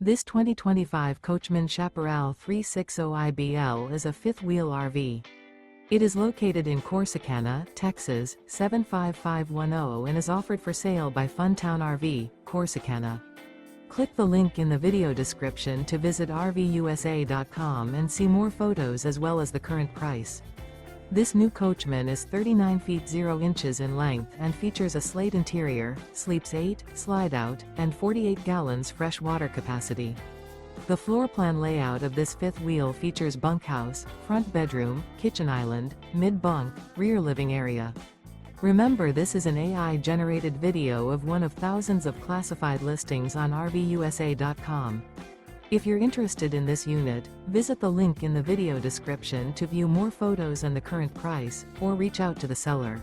This 2025 Coachmen Chaparral 360IBL is a fifth-wheel RV. It is located in Corsicana, Texas, 75510 and is offered for sale by Funtown RV, Corsicana. Click the link in the video description to visit RVUSA.com and see more photos as well as the current price. This new Coachmen is 39 feet 0 inches in length and features a SLATE interior, sleeps 8, Slideout, and 48 gallons fresh water capacity. The floor plan layout of this fifth wheel features bunkhouse, front bedroom, kitchen island, mid-bunk, rear living area. Remember, this is an AI-generated video of one of thousands of classified listings on RVUSA.com. If you're interested in this unit, visit the link in the video description to view more photos and the current price, or reach out to the seller.